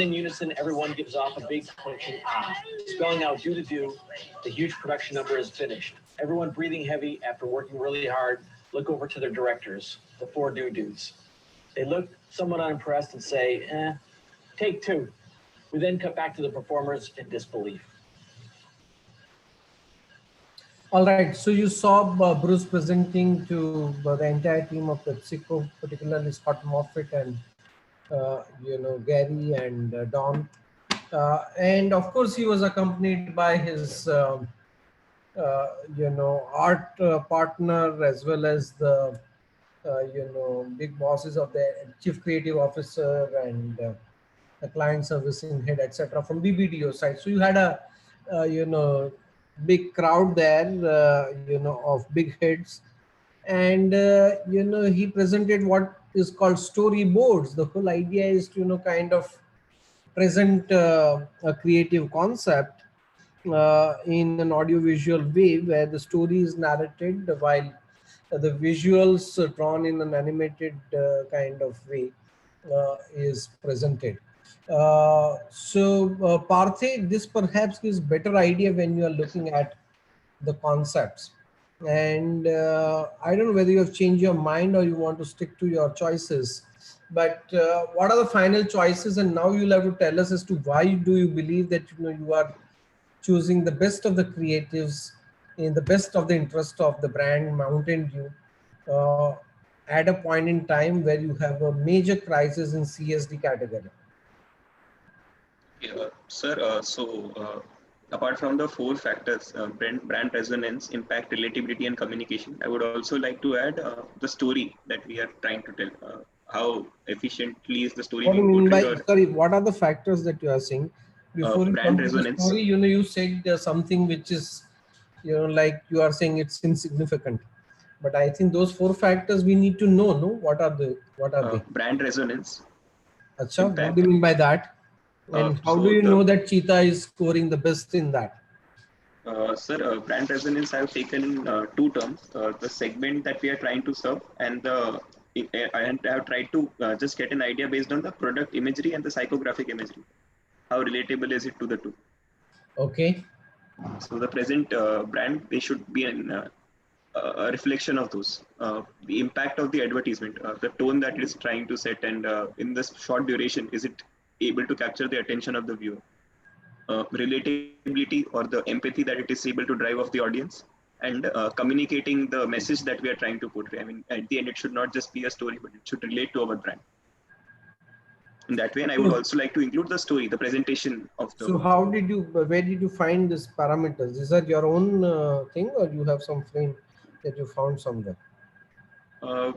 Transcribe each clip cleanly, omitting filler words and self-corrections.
in unison, everyone gives off a big puncturing ah, spelling out do to do. The huge production number is finished. Everyone breathing heavy after working really hard, look over to their directors, the four dudes. They look somewhat unimpressed and say, take two. We then cut back to the performers in disbelief. All right, so you saw Bruce presenting to the entire team of PepsiCo, particularly Scott Moffat and Gary and Don, and of course he was accompanied by his art partner, as well as the big bosses of the chief creative officer and the client servicing head, etc., from BBDO side. So you had a big crowd there, of big heads, and he presented what is called storyboards. The whole idea is to kind of present a creative concept in an audiovisual way, where the story is narrated while the visuals drawn in an animated kind of way is presented. Parthe, this perhaps gives better idea when you are Yes, sir. looking at the concepts. And I don't know whether you have changed your mind or you want to stick to your choices. But what are the final choices? And now you'll have to tell us as to why do you believe that you are choosing the best of the creatives in the best of the interest of the brand Mountain Dew at a point in time where you have a major crisis in CSD category. Yeah, sir. Apart from the four factors, brand resonance, impact, relatability, and communication, I would also like to add the story that we are trying to tell. How efficiently is the story What do you being mean portrayed, by, or sorry, what are the factors that you are saying? Before you brand come to the resonance? story, you said something which is, like you are saying it's insignificant. But I think those four factors we need to know, no? What are they? Brand resonance, Acha, what do impact. you mean by that? And how do So you the know that Cheetah is scoring the best in that? Sir, brand resonance, I have taken in two terms: the segment that we are trying to serve, and and I have tried to just get an idea based on the product imagery and the psychographic imagery. How relatable is it to the two? Okay. So the present brand, they should be a reflection of those. The impact of the advertisement, the tone that it is trying to set, and in this short duration, is it able to capture the attention of the viewer? Relatability or the empathy that it is able to drive off the audience, and communicating the message that we are trying to portray. I mean, at the end, it should not just be a story, but it should relate to our brand in that way. And I would So, also like to include the story, the presentation of the. where did you find these parameters? Is that your own thing, or you have some frame that you found somewhere? Uh,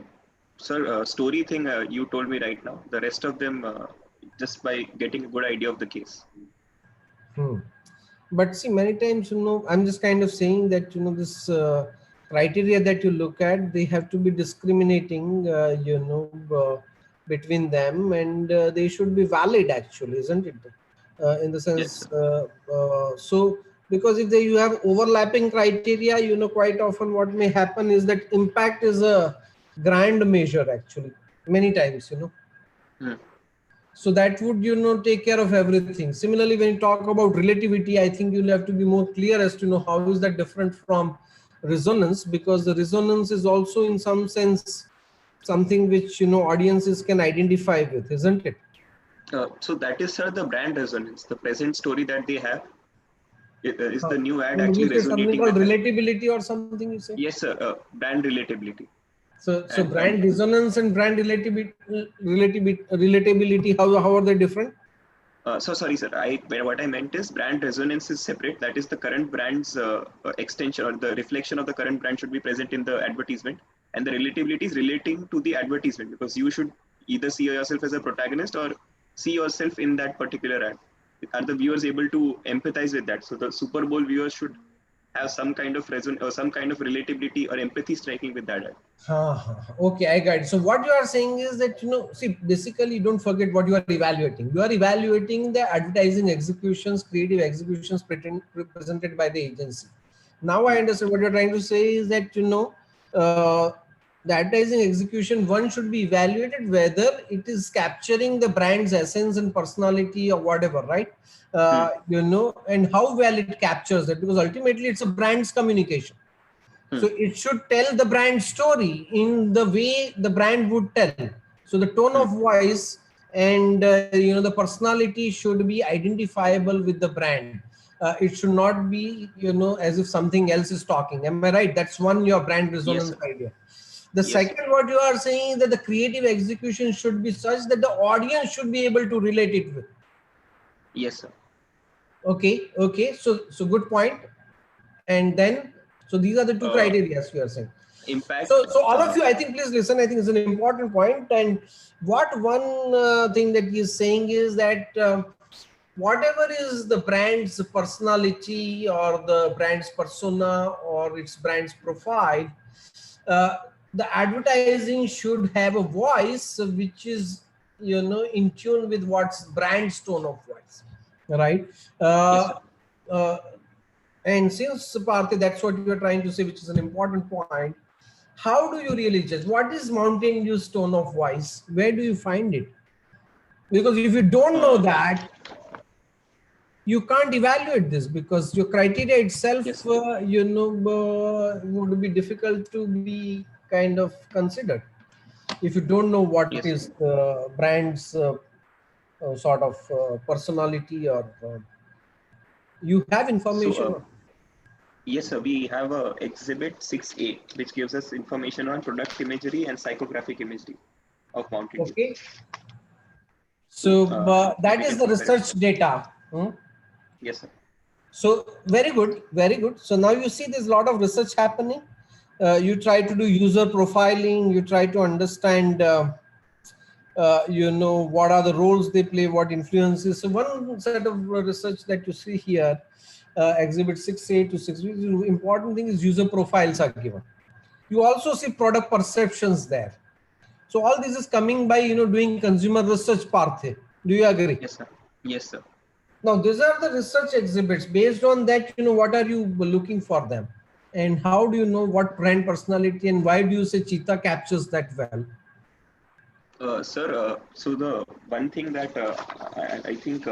Sir, story thing you told me right now. The rest of them, just by getting a good idea of the case. Hmm. But see, many times, I'm just kind of saying that, this criteria that you look at, they have to be discriminating, between them, and they should be valid, actually, isn't it? In the Yes, sense, sir. because if you have overlapping criteria, quite often what may happen is that impact is a grand measure, actually, many times. Hmm. So that would take care of everything. Similarly, when you talk about relativity, I think you'll have to be more clear as to how is that different from resonance, because the resonance is also in some sense something which audiences can identify with, isn't it? So that is, sir, the brand resonance. The present story that they have is the new ad And actually you said something resonating called with them. relatability or something, you said? Yes, sir. Brand relatability. So And brand resonance and brand relatability, how are they different? so sorry, sir. What I meant is brand resonance is separate. That is the current brand's extension, or the reflection of the current brand should be present in the advertisement, and the relatability is relating to the advertisement, because you should either see yourself as a protagonist or see yourself in that particular ad. Are the viewers able to empathize with that? So the Super Bowl viewers should have some kind of or some kind of relatability or empathy striking with that ad. Okay, I got it. So what you are saying is that, see, basically don't forget what you are evaluating. You are evaluating the advertising executions, creative executions presented by the agency. Now I understand what you're trying to say is that, uh, the advertising execution, one should be evaluated whether it is capturing the brand's essence and personality or whatever, right? And how well it captures that, because ultimately it's a brand's communication. So it should tell the brand story in the way the brand would tell. So the tone of voice and the personality should be identifiable with the brand. It should not be as if something else is talking. Am I right? That's one, your brand Yes, resonance sir. idea. The Yes, sir. second, what you are saying is that the creative execution should be such that the audience should be able to relate it with. Yes, sir. Okay. So good point. And then, so these are the two criteria you are saying. Impact. So all of you, I think, please listen. I think it's an important point. And what one thing that he is saying is that whatever is the brand's personality or the brand's persona or its brand's profile, the advertising should have a voice which is in tune with what's brand's tone of voice, right? Yes, sir. And since Parthe, that's what you are trying to say, which is an important point. How do you really judge? What is Mountain Dew's tone of voice? Where do you find it? Because if you don't know that, you can't evaluate this, because your criteria itself, Yes, would be difficult to be kind of considered if you don't know what Yes, is the brand's sort of personality, or you have information. So, yes, sir. We have a exhibit 6A, which gives us information on product imagery and psychographic imagery of Mountain Dew. Okay. So that is the research data. Yes, sir. So very good, very good. So now you see there's a lot of research happening. You try to do user profiling. You try to understand, what are the roles they play, what influences. So one set of research that you see here, exhibit 6A to 6B, the important thing is user profiles are given. You also see product perceptions there. So all this is coming by, doing consumer research, Parthe. Do you agree? Yes, sir. Yes, sir. Now, these are the research exhibits. Based on that, what are you looking for them? And how do you know what brand personality, and why do you say Cheetah captures that well? Sir, so the one thing that I think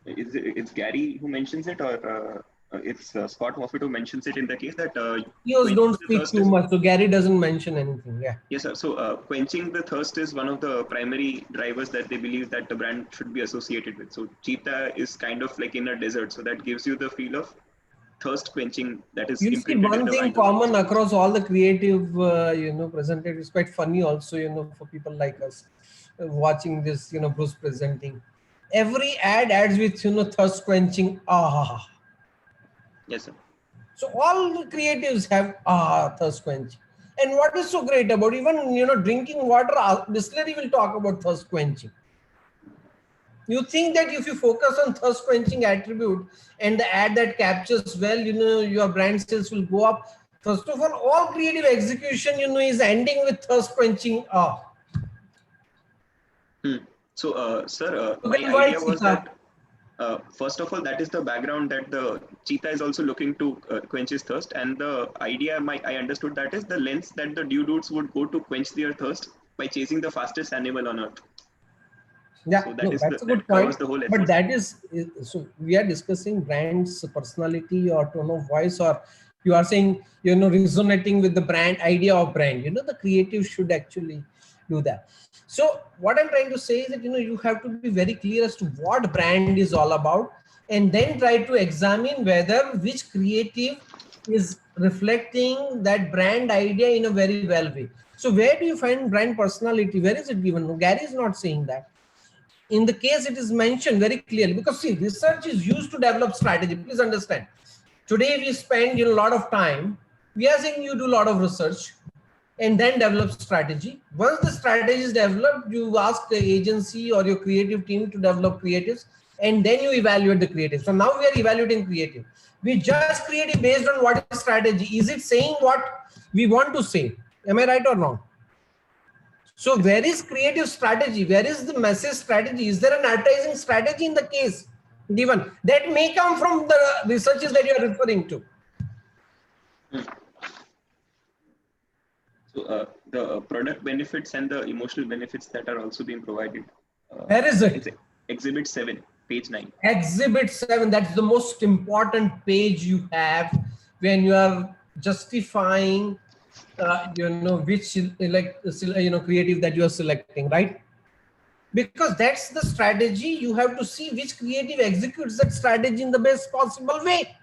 it's Gary who mentions it, or it's Scott Moffitt who mentions it in the case that Yours don't the speak thirst too is, much, so Gary doesn't mention anything. Yeah. yes, sir. So quenching the thirst is one of the primary drivers that they believe that the brand should be associated with. So Cheetah is kind of like in a desert, so that gives you the feel of thirst quenching that is You see, imprinted in one the thing mind. common across all the creative, presented is quite funny also, for people like us watching this, Bruce presenting. Every ad adds with, thirst quenching. Yes, sir. So all the creatives have thirst quenching. And what is so great about even, drinking water, distillery will talk about thirst quenching. You think that if you focus on thirst quenching attribute and the ad that captures well, your brand sales will go up. First of all creative execution, is ending with thirst quenching. So, sir, So my then why idea was Cheetah? that first of all, that is the background that the cheetah is also looking to quench his thirst, and the idea I understood that is the lengths that the dew dudes would go to quench their thirst by chasing the fastest animal on earth. Yeah, So no, that's a good that covers point. the whole But essence. that is, so we are discussing brand's personality or tone of voice, or you are saying, resonating with the brand idea of brand, the creative should actually do that. So what I'm trying to say is that, you have to be very clear as to what brand is all about, and then try to examine whether which creative is reflecting that brand idea in a very well way. So where do you find brand personality? Where is it given? No, Gary is not saying that. In the case, it is mentioned very clearly, because see, research is used to develop strategy. Please understand. Today we spend a lot of time. We are saying you do a lot of research and then develop strategy. Once the strategy is developed, you ask the agency or your creative team to develop creatives, and then you evaluate the creative. So now we are evaluating creative. We judge creative based on what is strategy. Is it saying what we want to say? Am I right or wrong? So where is creative strategy? Where is the message strategy? Is there an advertising strategy in the case given? That may come from the researches that you are referring to. So the product benefits and the emotional benefits that are also being provided. Where is It's it? Exhibit 7, page 9. Exhibit 7, that's the most important page you have when you are justifying which creative that you are selecting, right? Because that's the strategy. You have to see which creative executes that strategy in the best possible way.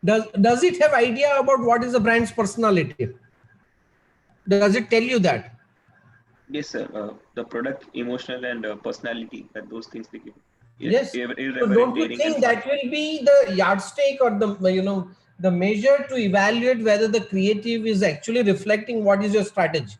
Does it have idea about what is the brand's personality? Does it tell you that? Yes, sir. The product, emotional and personality, that those things they give. Yes. So Irreverent, don't you daring, and think fun. that will be the yardstick or the measure to evaluate whether the creative is actually reflecting what is your strategy?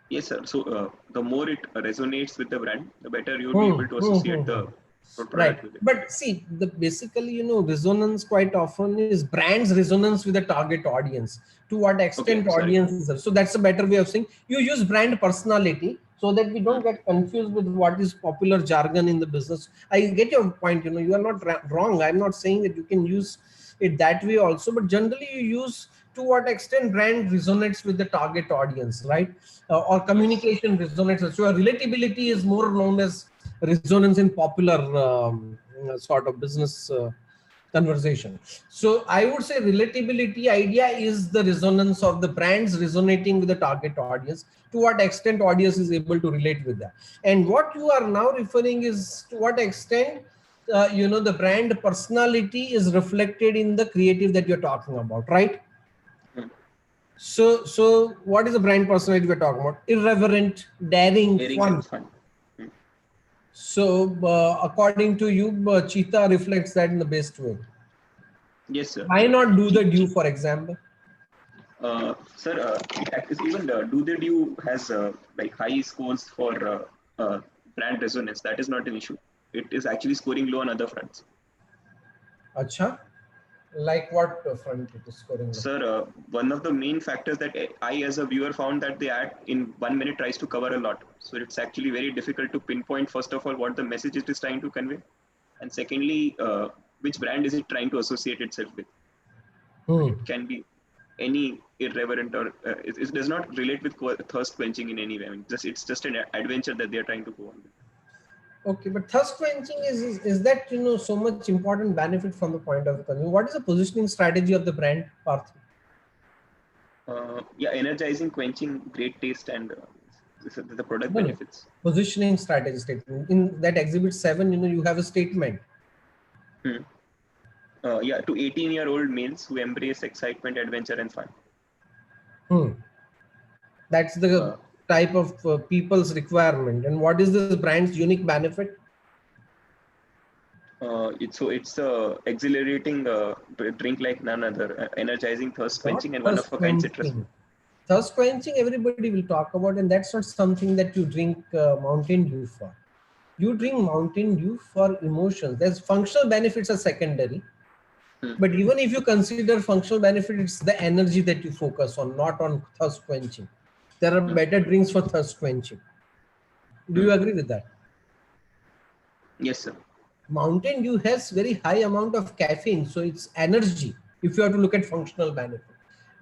Yes, sir. So the more it resonates with the brand, the better you would be able to associate the Right. product with it. But see, basically, resonance quite often is brand's resonance with the target audience. To what Okay, extent sorry. audiences are. So that's a better way of saying you use brand personality so that we don't get confused with what is popular jargon in the business. I get your point. You are not wrong. I'm not saying that you can use it that way also, but generally you use to what extent brand resonates with the target audience, right? Or communication resonates. So relatability is more known as resonance in popular sort of business conversation. So I would say relatability idea is the resonance of the brands resonating with the target audience, to what extent audience is able to relate with that. And what you are now referring is to what extent the brand personality is reflected in the creative that you're talking about, right? So what is the brand personality we're talking about? Irreverent, daring, Daring fun. and fun. So according to you, Cheetah reflects that in the best way. Yes, sir. Why not Do the Do, for example? Sir, even Do the Do has like high scores for brand resonance. That is not an issue. It is actually scoring low on other fronts. Acha? Like what front it is scoring low? Sir, one of the main factors that I as a viewer found that the ad in 1 minute tries to cover a lot. So it's actually very difficult to pinpoint, first of all, what the message it is trying to convey. And secondly, which brand is it trying to associate itself with? It can be any irreverent or it does not relate with thirst quenching in any way. I mean, it's just an adventure that they are trying to go on with. Okay, but thirst quenching is that so much important benefit from the point of view. What is the positioning strategy of the brand, Parth? Yeah, energizing, quenching, great taste, and the product benefits. Positioning strategy statement in that exhibit 7. You have a statement. Yeah, to 18-year-old males who embrace excitement, adventure, and fun. That's the type of people's requirement. And what is this brand's unique benefit? It's exhilarating drink like none other, energizing, thirst quenching, and one of a kind citrus. Thirst quenching, everybody will talk about, and that's not something that you drink Mountain Dew for. You drink Mountain Dew for emotions. There's functional benefits are secondary. But even if you consider functional benefit, it's the energy that you focus on, not on thirst quenching. There are better drinks for thirst quenching. Do you agree with that? Yes, sir. Mountain Dew has very high amount of caffeine, so it's energy if you have to look at functional benefit.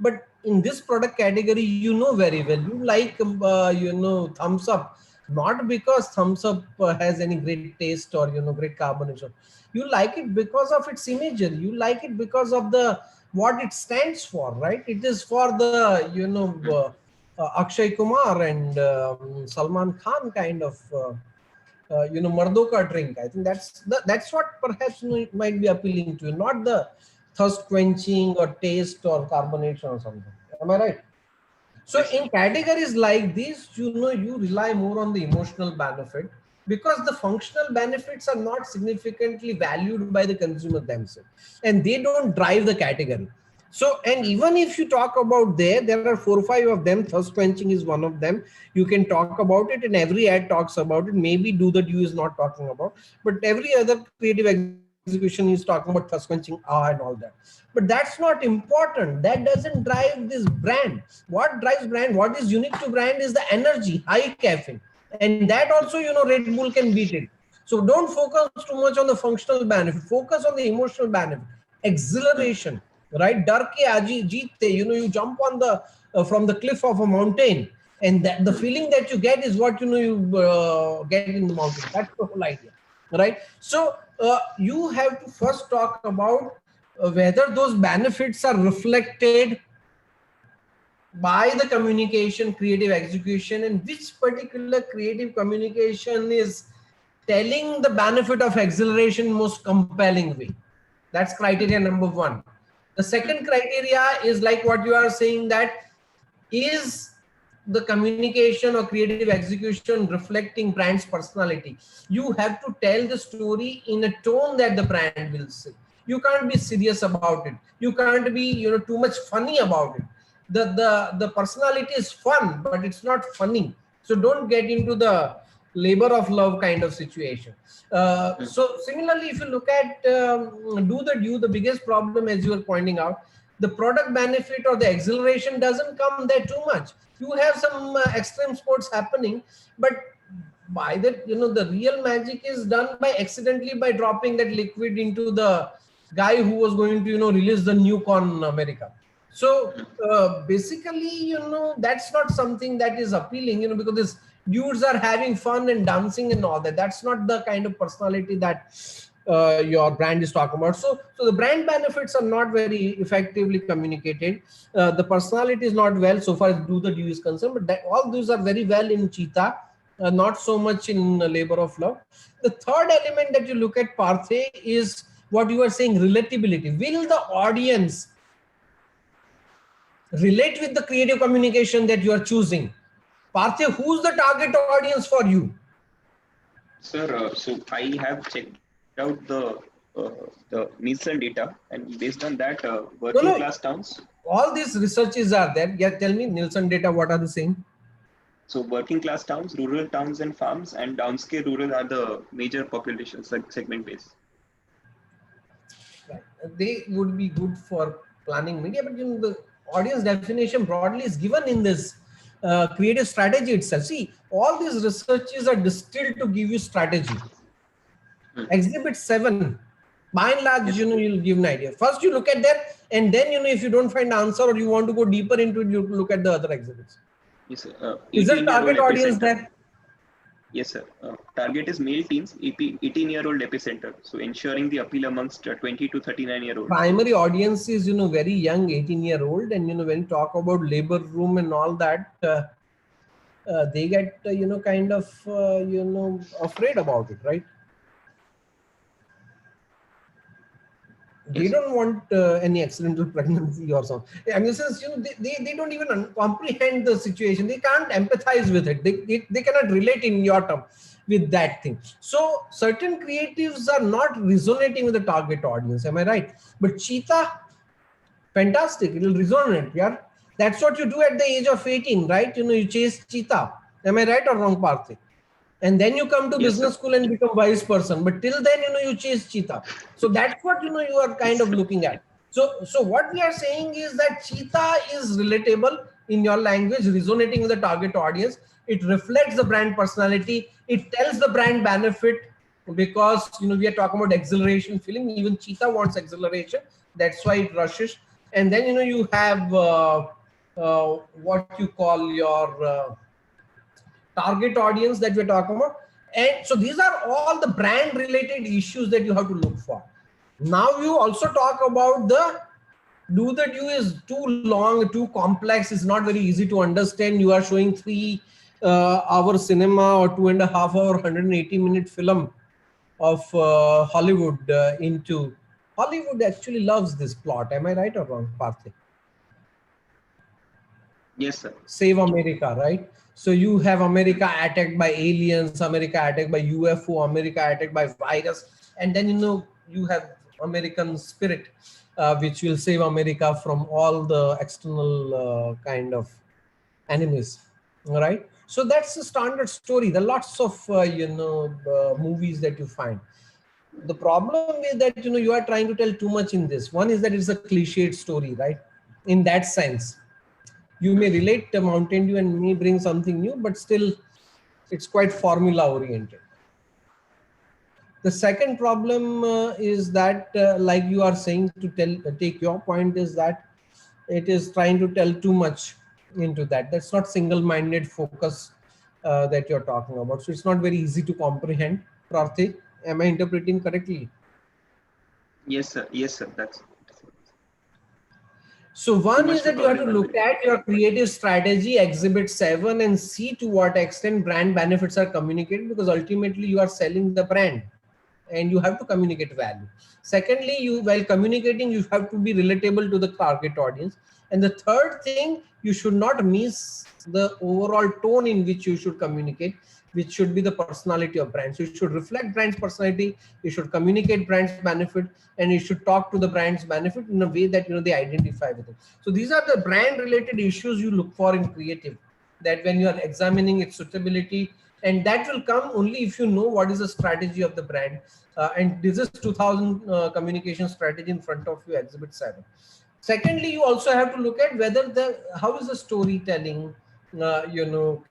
But in this product category, you know very well, you like Thumbs Up, not because Thumbs Up has any great taste or great carbonation. You like it because of its imagery. You like it because of the what it stands for, right? It is for the Akshay Kumar and Salman Khan kind of Mardoka drink. I think that's what perhaps it might be appealing to you, not the thirst quenching or taste or carbonation or something. Am I right? So in categories like this, you rely more on the emotional benefit because the functional benefits are not significantly valued by the consumer themselves and they don't drive the category. So, and even if you talk about there are 4 or 5 of them. Thirst quenching is one of them. You can talk about it and every ad talks about it. Maybe Do the Do is not talking about, but every other creative execution is talking about thirst quenching and all that. But that's not important. That doesn't drive this brand. What drives brand, what is unique to brand is the energy, high caffeine. And that also, Red Bull can beat it. So don't focus too much on the functional benefit. Focus on the emotional benefit, exhilaration, right? Dar ke aaji jeette, you jump on the from the cliff of a mountain, and that the feeling that you get is what you get in the mountain. That's the whole idea, right? So you have to first talk about whether those benefits are reflected by the communication, creative execution, and which particular creative communication is telling the benefit of acceleration most compelling way. That's criteria number one. The second criteria is like what you are saying, that is the communication or creative execution reflecting brand's personality. You have to tell the story in a tone that the brand will say. You can't be serious about it. You can't be too much funny about it. The personality is fun, but it's not funny. So don't get into the labor of love kind of situation. So similarly, if you look at do the do, the biggest problem, as you were pointing out, the product benefit or the acceleration doesn't come there too much. You have some extreme sports happening, but by that, the real magic is done by accidentally by dropping that liquid into the guy who was going to release the nuke on America. So basically, that's not something that is appealing, because these dudes are having fun and dancing and all that. That's not the kind of personality that your brand is talking about. So the brand benefits are not very effectively communicated. The personality is not well so far as do the do is concerned, but all those are very well in Cheetah, not so much in Labor of Love. The third element that you look at, Parthe, is what you are saying, relatability. Will the audience relate with the creative communication that you are choosing? Parthe, who's the target audience for you? Sir, so I have checked out the Nielsen data, and based on that, working class towns. All these researches are there. Yeah, tell me, Nielsen data, what are they saying? So working class towns, rural towns and farms, and downscale rural are the major population segment base. Right. They would be good for planning media, but the audience definition broadly is given in this creative strategy itself. See, all these researches are distilled to give you strategy. Exhibit 7, by and large, you'll give an idea. First, you look at that, and then, if you don't find answer or you want to go deeper into it, you look at the other exhibits. Yes, sir. Is there target audience there? Yes, sir. Target is male teens, 18-year-old epicenter. So ensuring the appeal amongst 20 to 39-year-olds. Primary audience is, very young, 18-year-old. And, when you talk about labor room and all that, they get, kind of, afraid about it, right? They don't want any accidental pregnancy or something. And this is, they don't even comprehend the situation. They can't empathize with it. They cannot relate in your term with that thing. So certain creatives are not resonating with the target audience. Am I right? But Cheetah, fantastic. It will resonate. Yeah. That's what you do at the age of 18, right? You chase Cheetah. Am I right or wrong, Parthe? And then you come to business school and become vice person. But till then, you chase Cheetah. So that's what, you are kind of looking at. So what we are saying is that Cheetah is relatable in your language, resonating with the target audience. It reflects the brand personality. It tells the brand benefit because, we are talking about acceleration feeling. Even Cheetah wants acceleration. That's why it rushes. And then, you have what you call your target audience that we're talking about. And so these are all the brand related issues that you have to look for. Now you also talk about the do the do is too long, too complex. It's not very easy to understand. You are showing 3-hour cinema or 2.5-hour, 180-minute film of Hollywood into Hollywood actually loves this plot. Am I right or wrong, Parthe? Yes, sir. Save America, right? So you have America attacked by aliens, America attacked by UFO, America attacked by virus, and then you have American spirit, which will save America from all the external kind of enemies. All right. So that's a standard story. There are lots of movies that you find. The problem is that you are trying to tell too much in this. One is that it's a cliched story, right? In that sense. You may relate to Mountain Dew and may bring something new, but still it's quite formula oriented. The second problem is that, like you are saying, to take your point, is that it is trying to tell too much into that. That's not single-minded focus that you're talking about. So it's not very easy to comprehend. Pratik, am I interpreting correctly? Yes, sir. Yes, sir. That's So too one much is to that you have cover to in one look video. at your creative strategy, exhibit 7, and see to what extent brand benefits are communicated, because ultimately you are selling the brand and you have to communicate value. Secondly, you, while communicating, you have to be relatable to the target audience. And the third thing, you should not miss the overall tone in which you should communicate, which should be the personality of brands. You should reflect brand's personality, you should communicate brand's benefit, and you should talk to the brand's benefit in a way that they identify with it. So these are the brand related issues you look for in creative, that when you are examining its suitability, and that will come only if you know what is the strategy of the brand. And this is 2000 communication strategy in front of you, exhibit 7. Secondly, you also have to look at whether how is the storytelling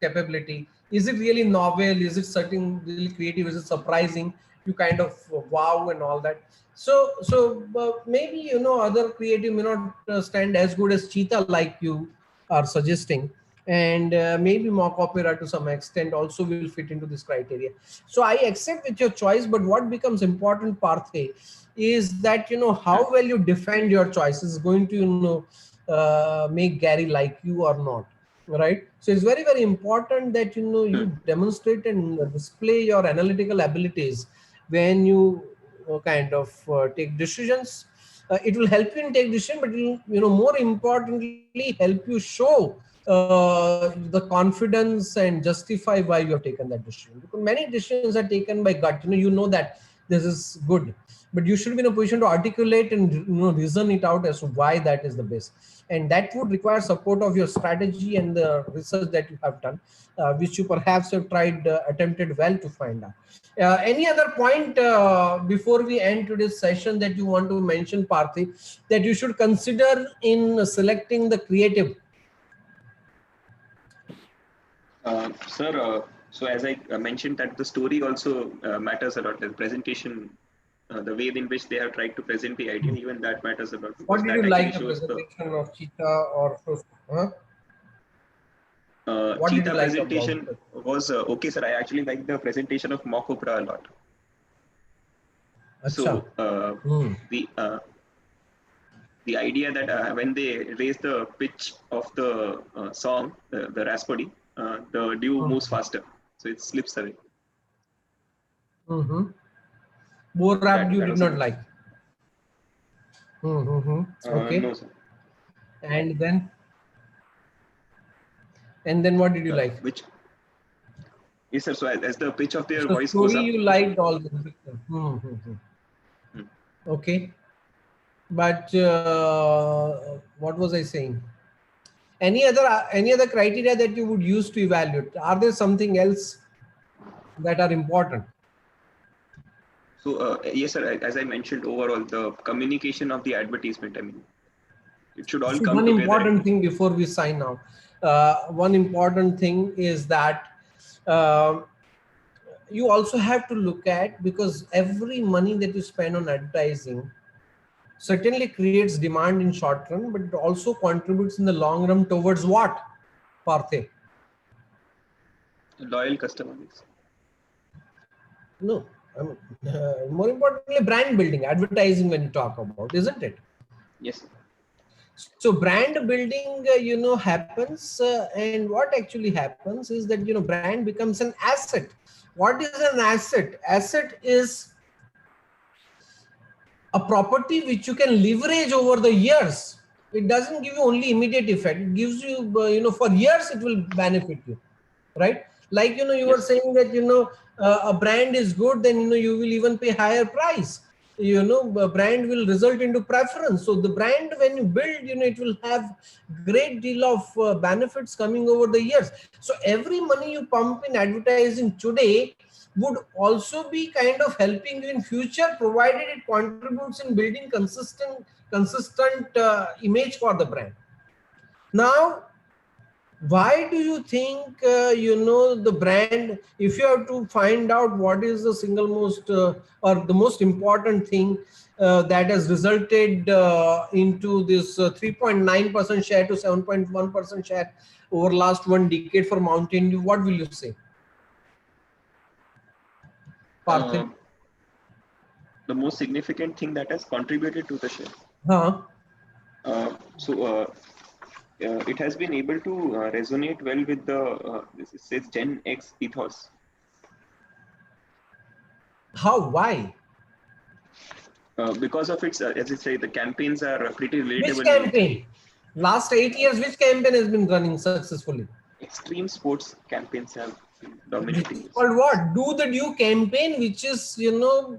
capability. Is it really novel? Is it certain really creative? Is it surprising? You kind of wow and all that. So maybe other creative may not stand as good as Cheetah, like you are suggesting, and maybe mock opera to some extent also will fit into this criteria. So I accept with your choice, but what becomes important, Parthe, is that how well you defend your choice is going to make Gary like you or not, right? So it's very, very important that you demonstrate and display your analytical abilities when you kind of take decisions. It will help you in take decision, but it will, more importantly, help you show the confidence and justify why you have taken that decision. Because many decisions are taken by gut. That this is good, but you should be in a position to articulate and reason it out as to why that is the best. And that would require support of your strategy and the research that you have done, which you perhaps have attempted well to find out. Any other point before we end today's session that you want to mention, Parthi, that you should consider in selecting the creative? Sir, so as I mentioned that the story also matters a lot. The presentation, the way in which they have tried to present the idea, even that matters a lot. What did that you actually like the shows presentation of Cheetah or huh? What did you Cheetah like about presentation it? was okay, sir. I actually like the presentation of mock opera a lot. Acha. So the idea that when they raise the pitch of the song, the Rhapsody, the dew moves faster, so it slips away. More rap you That did was a not good. like. Okay. No, sir. And then what did you like? Which? Yes, sir. So as the pitch of their So voice story goes up. you liked all the Okay. But what was I saying? Any other criteria that you would use to evaluate? Are there something else that are important? So yes, sir. As I mentioned, overall the communication of the advertisement. I mean, it should all So come one together. important thing before we sign out, one important thing is that you also have to look at, because every money that you spend on advertising certainly creates demand in short run, but it also contributes in the long run towards what, Parthe? Loyal customers. No, I mean, more importantly, brand building, advertising when you talk about, isn't it? Yes, sir. So brand building, happens, and what actually happens is that, brand becomes an asset. What is an asset? Asset is a property which you can leverage over the years. It doesn't give you only immediate effect. It gives you, for years it will benefit you, right? Like, you were Yes, saying that, a brand is good, then, you will even pay higher price. A brand will result into preference. So the brand, when you build, it will have great deal of benefits coming over the years. So every money you pump in advertising today would also be kind of helping you in future, provided it contributes in building consistent image for the brand. Now, Why do you think, the brand, if you have to find out what is the single most or the most important thing that has resulted into this 3.9% share to 7.1% share over last one decade for Mountain Dew, what will you say? Parthiv? The most significant thing that has contributed to the share. Huh? It has been able to resonate well with the this says Gen X ethos. How? Why? Because of its, as I say, the campaigns are pretty Which relatable in nature. campaign? Last 8 years, which campaign has been running successfully? Extreme sports campaigns have been Which dominating is this. called what? Do the Due campaign, which is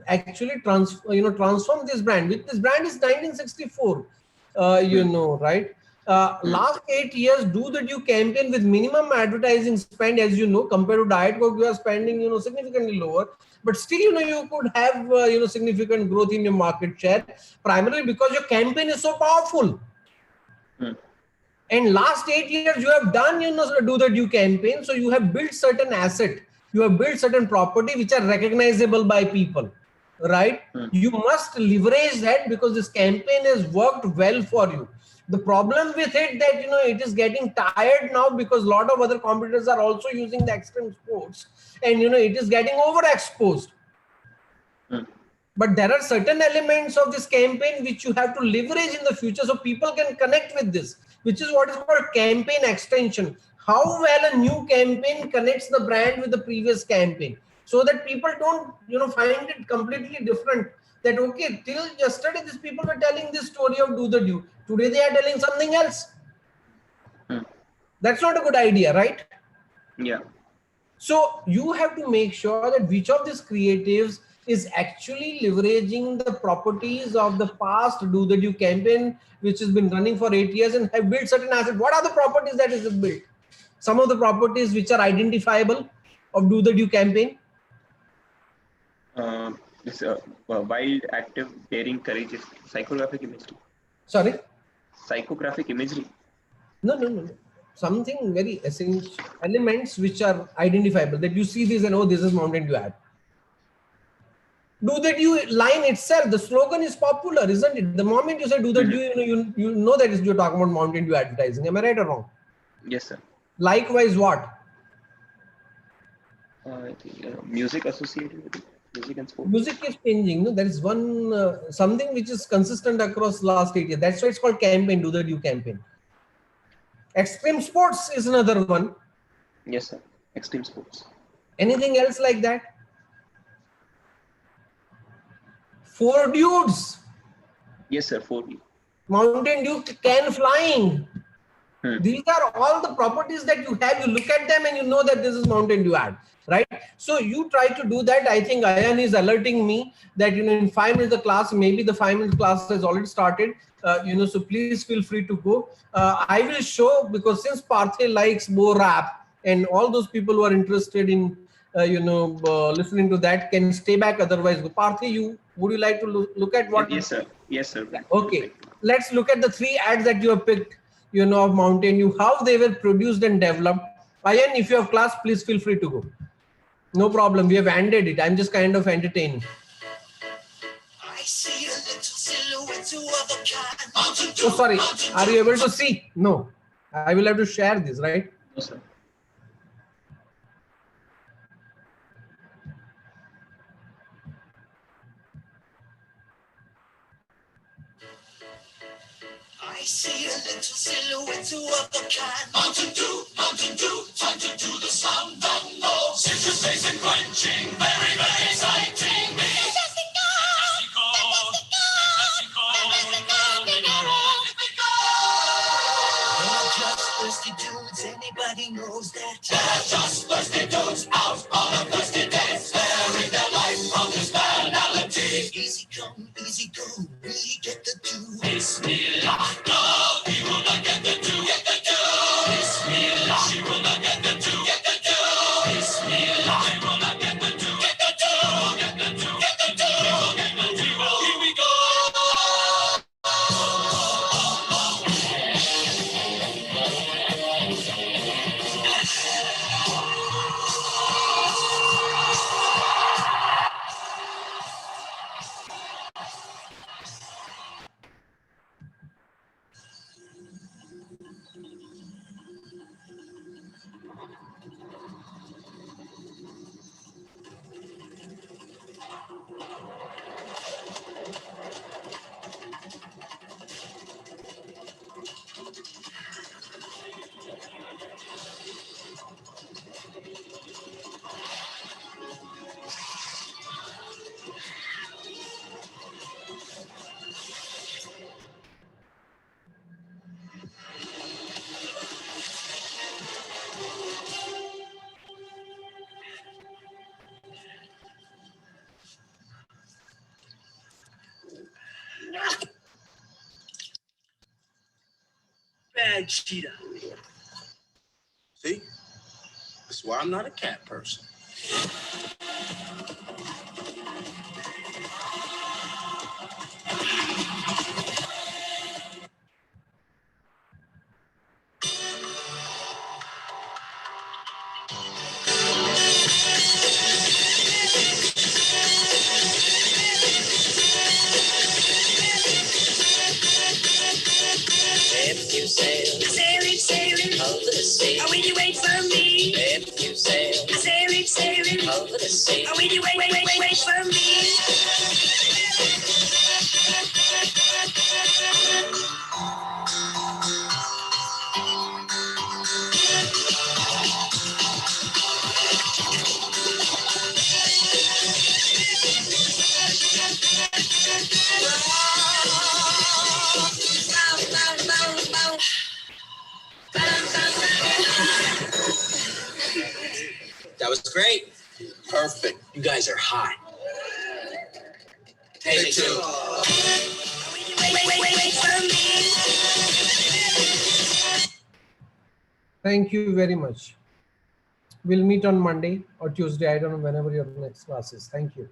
actually transform this brand. With this brand is 1964, Hmm. right? Hmm. Last 8 years, Do the Due campaign with minimum advertising spend, as you know, compared to Diet Coke, you are spending significantly lower, but still you could have significant growth in your market share, primarily because your campaign is so powerful. Hmm. And last 8 years, you have done, Do the Due campaign. So you have built certain asset, you have built certain property which are recognizable by people, right? Hmm. You must leverage that because this campaign has worked well for you. The problem with it that, it is getting tired now because a lot of other competitors are also using the extreme sports, and, it is getting overexposed. Hmm. But there are certain elements of this campaign which you have to leverage in the future so people can connect with this, which is what is called campaign extension. How well a new campaign connects the brand with the previous campaign, so that people don't find it completely different. That okay, till yesterday these people were telling this story of Do the Due, today they are telling something else. Hmm. That's not a good idea, right? Yeah. So you have to make sure that which of these creatives is actually leveraging the properties of the past Do the Due campaign, which has been running for 8 years and have built certain assets. What are the properties that is built? Some of the properties which are identifiable of Do the Due campaign. This wild, active, daring, courageous, psychographic imagery. Sorry? Psychographic imagery. No. Something very essential elements which are identifiable that you see this and oh, this is Mountain Dew ad. Do the Due line itself, the slogan is popular, isn't it? The moment you say Do the Due, you know that you're talking about Mountain Dew advertising. Am I right or wrong? Yes, sir. Likewise, what? I think, music associated with it. Music and sports. Music is changing. No? There is one something which is consistent across last 8 years. That's why it's called campaign, Do the Due campaign. Extreme sports is another one. Yes, sir. Extreme sports. Anything else like that? Four dudes. Yes, sir. 4D. Mountain Dew can flying. Hmm. These are all the properties that you have. You look at them and you know that this is Mountain Dew ad, right? So you try to do that. I think Ayan is alerting me that in 5 minutes the class, maybe the 5 minute class has already started. So please feel free to go. I will show, because since Parthe likes more rap and all those people who are interested in listening to that can stay back. Otherwise, Parthe, would you like to look at what? Yes, sir. Yes, sir. Okay, let's look at the 3 ads that you have picked, of Mountain Dew, how they were produced and developed. Ayan, if you have class, please feel free to go. No problem. We have ended it. I'm just kind of entertaining. I see a little silhouette of a cat. Oh, sorry. Are you able to see? No. I will have to share this, right? No, sir. I see a little silhouette of a cat. Mountain Dew, time to do the sound down low. Citrus taste and quenching, very, very exciting me. Just thirsty dudes, anybody knows that. They're just thirsty dudes out on a thirsty day, sparing their life from this banality. Easy come, easy go, we get the dew. Bismillah, no, we will not get the dew. Get the dew. Bismillah, she will not get the dew. Get the dew. Bismillah, they will not get the dew. Get the dew. Get the dew. Get the dew. We will get the dew. Here we go. mad cheetah. See? That's why I'm not a cat person. If you sail, sailing, sailing over the sea. Oh, will you wait for me? If you sail, sailing, sailing over the sea. Oh, will you wait for me? That was great. Perfect. You guys are hot. Take two. Wait for me. Thank you very much. We'll meet on Monday or Tuesday. I don't know, whenever your next class is. Thank you.